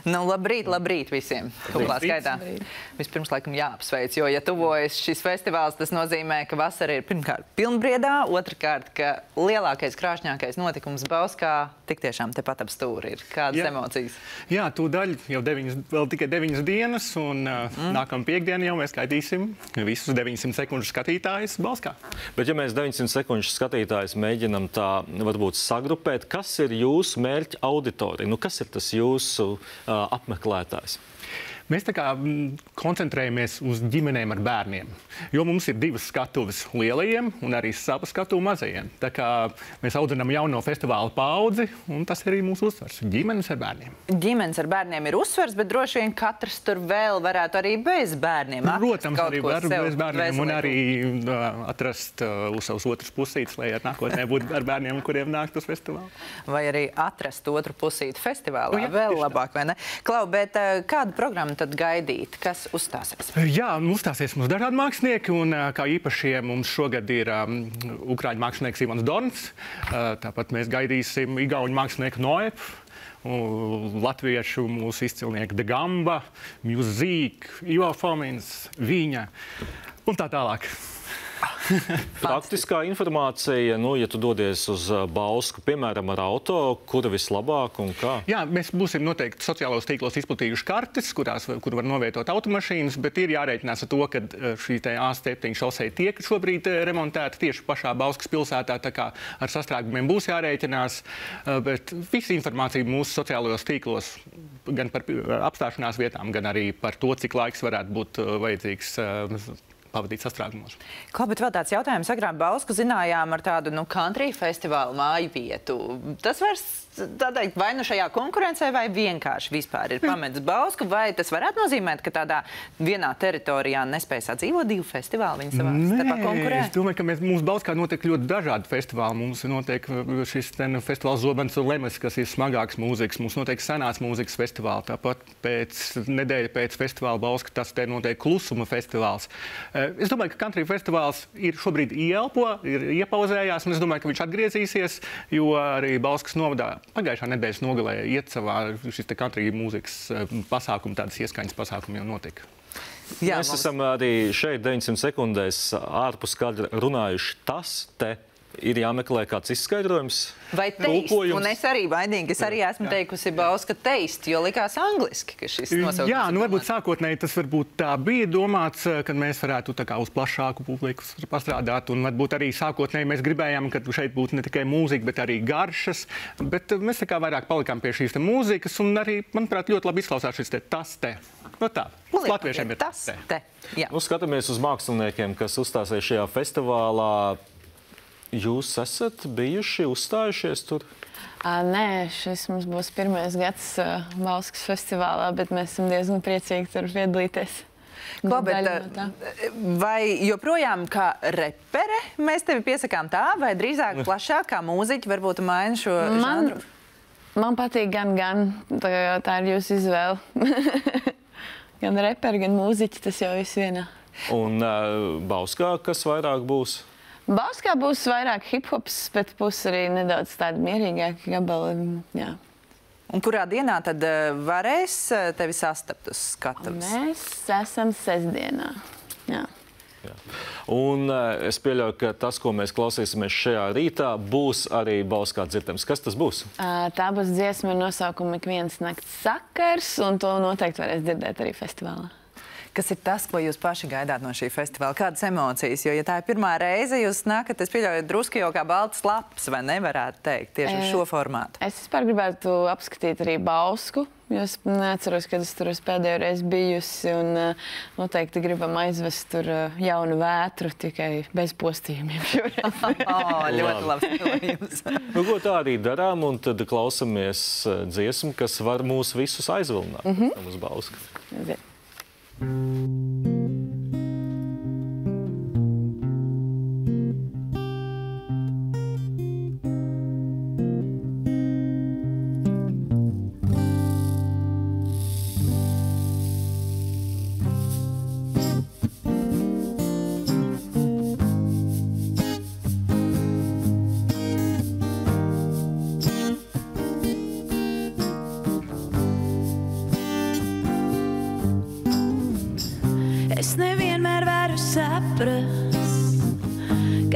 Nu, labrīt visiem. Kuplā skaitā. Vispirms, laikam, jāapsveic, jo, ja tuvojas šis festivāls, tas nozīmē, ka vasara ir pirmkārt pilnbriedā, otrkārt, ka lielākais, krāšņākais notikums Bauskā tik tiešām tepat ap stūri ir. Kādas emocijas? Jā, tūdaļ jau vēl tikai 9 dienas, un nākamā piekdiena jau mēs skaitīsim visus 900 sekundžu skatītājus Bauskā. Bet ja mēs 900 sekundžu skatītājus mēģinam tā varbūt sagrupēt, kas ir jūsu mērķa auditorija? Nu, kas ir tas jūsu apmeklētājs? Mēs tā kā koncentrējamies uz ģimenēm ar bērniem, jo mums ir 2 skatuves lielajiem un arī sava skatuve mazajiem. Tā kā mēs audzinām jauno festivāla paudzi, un tas ir arī mūsu uzsvars – ģimenes ar bērniem. Ģimenes ar bērniem ir uzsvars, bet droši vien katrs tur vēl varētu arī bez bērniem Protams, arī var bez bērniem un arī atrast uz savas otras pusītes, lai ar nākotnē būtu ar bērniem, kuriem nākt uz festivālu. Vai arī atrast otru pusīti festivālā, vēl labāk, vai ne? Klau, bet kādu programmu tad gaidīt? Kas uzstāsies? Jā, uzstāsies mums dažādi mākslinieki, un kā īpašie mums šogad ir ukraiņu mākslinieks Ivans Dorns, tāpat mēs gaidīsim igauņu mākslinieku Noep, latviešu mūsu izcilnieku De Gamba, Music, Ivo Fomins, Viņa un tā tālāk. Praktiskā informācija, nu, ja tu dodies uz Bausku, piemēram, ar auto, kura vislabāk un kā? Jā, mēs būsim noteikti sociālos tīklos izplatījuši kartes, kur var novietot automašīnas, bet ir jārēķinās ar to, ka šī A7 šoseja tiek šobrīd remontēta tieši pašā Bauskas pilsētā, tā kā ar sastrēgumiem būs jārēķinās, bet visa informācija mūsu sociālajos tīklos gan par apstāšanās vietām, gan arī par to, cik laiks varētu būt vajadzīgs pavadīt sastrēgumos. Kā, bet vēl tāds jautājums, agrāk Bausku zinājām ar tādu, country festivālu māju vietu. Tas vairs, tādēļ, vai šajā konkurencē, vai vienkārši vispār ir pametis Bausku, vai tas varētu nozīmēt, ka tādā vienā teritorijā nespēj sadzīvot 2 festivāli, viņi savā starpā konkurē? Es domāju, ka mums Bauskā notiek ļoti dažādi festivāli. Mums notiek šis festivāls Zobens un Lemes, kas ir smagāks mūzikas. Mums notiek senās mūzikas festivāli. Tāpat nedēļa pēc festivāla Bauska tas te notiek klusuma festivāls. Es domāju, ka country festivāls ir šobrīd ir iepauzējās, un es domāju, ka viņš atgriezīsies, jo arī Bauskas novadā pagājušā nedēļas nogalē iet savā šis te country mūzikas pasākumu, tādas ieskaņas pasākumi jau notika. Jā, mēs esam arī šeit 900 sekundēs ārpus kadra runājuši tas te. Ir jāmeklē kāds izskaidrojums? Vai teist? Un es arī vainīgi, es arī esmu teikusi Bauska teist, jo likās angliski, ka šis nosaukums. Jā, varbūt sākotnēji tas varbūt tā bija domāts, kad mēs varētu tā kā uz plašāku publiku pastrādāt, un varbūt arī sākotnēji mēs gribējām, ka šeit būtu ne tikai mūzika, bet arī garšas, bet mēs tā kā vairāk palikām pie šīs te mūzikas, un arī, manuprāt, ļoti labi izklausās šis te tas te. No tā, mums latviešiem ir tas te. Nu, skatāmies uz māksliniekiem, kas uzstāsies šajā festivālā. Jūs esat bijuši uzstājušies tur? Nē, šis mums būs 1. gads Bauskas festivālā, bet mēs esam diezgan priecīgi tur piedalīties. Ko, bet vai joprojām kā repere mēs tevi piesakām tā, vai drīzāk plašāk kā mūziķi varbūt maina šo žanru? Man patīk gan. Tā ir jūsu izvēle. Gan reperi, gan mūziķi, tas jau viss vienā. Un Bauskā kas vairāk būs? Bauskā būs vairāk hip-hops, bet būs arī nedaudz tādi mierīgāki gabali. Jā. Un kurā dienā tad varēs tevi sastapt uz skatuves? Mēs esam sestdienā. Jā. Un es pieļauju, ka tas, ko mēs klausīsimies šajā rītā, būs arī Bauskā dzirdams. Kas tas būs? Tā būs dziesma ar nosaukumu Ik viens nakts sakars, un to noteikti varēs dzirdēt arī festivālā. Kas ir tas, ko jūs paši gaidāt no šī festivāla? Kādas emocijas? Jo, ja tā ir pirmā reize, jūs nākat, es pieļauju, drusku jau kā balts laps, vai nevarētu teikt tieši uz šo formātu? Es vispār gribētu apskatīt arī Bausku, jo es neatceros, kad es tur pēdējo reizi bijusi, un noteikti gribam aizvest tur jaunu vētru, tikai bez postījumiem šoreiz. Ļoti labs. Nu, ko tā arī darām, un tad klausamies dziesmu, kas var mūs visus aizvilināt uz Bausku.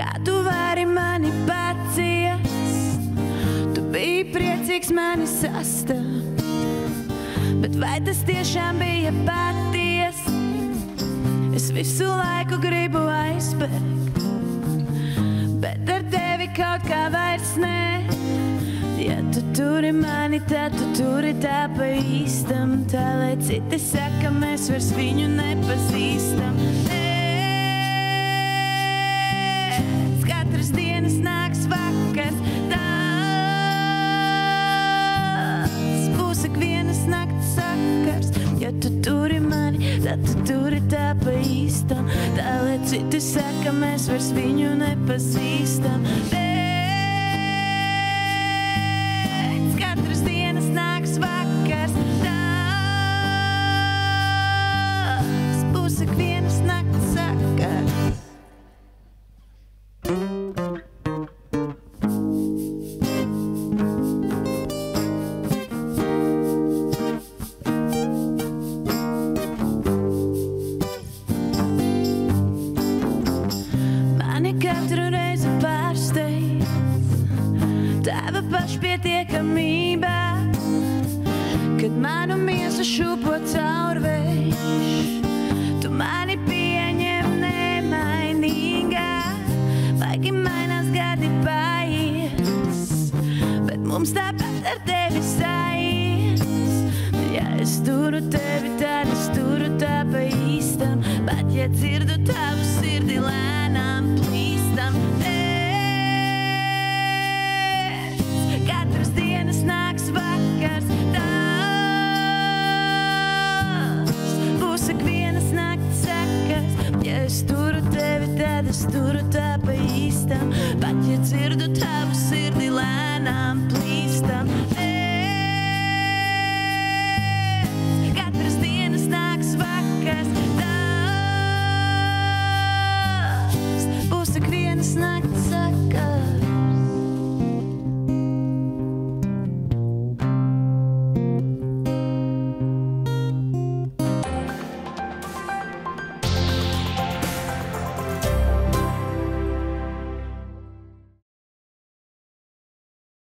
kā tu vari mani paciest. Tu biji priecīgs mani sastapt, bet vai tas tiešām bija patiesi? Es visu laiku gribu aizbēgt, bet ar tevi kaut kā vairs nē. Ja tu turi mani, tad tu turi tā pa īstam, tā lai citi saka, mēs vairs viņu nepazīstam. Pēc katras dienas nāks vakars, tāds būs ik vienas nakts sakars. Ja tu turi mani, tad tu turi tā pa īstam, tā lai citi saka, mēs vairs viņu nepazīstam. Katras dienas nāks vakars, tās būs ik vienas nakts sakars. Mani katru reizi pārsteidz tava pašpietiekamība, kad manu miesu šūpo caurvējš. Tu mani pieņem nemainīgā, laiki mainās gadi paies, bet mums tāpat ar tevi saies. Ja es turu tevi, tad es turu tā pa īstam, bet ja dzirdu tavu sirdi lēnām plīstam. Katras dienas nāks vakars, tās būs ik vienas nakts sakars. Ja es turu tevi, tad es turu tā pa īstam, pat ja dzirdu tavu sirdi lēnām plīstam. Katras dienas nāks vakars, tās būs ik vienas nakts sakars.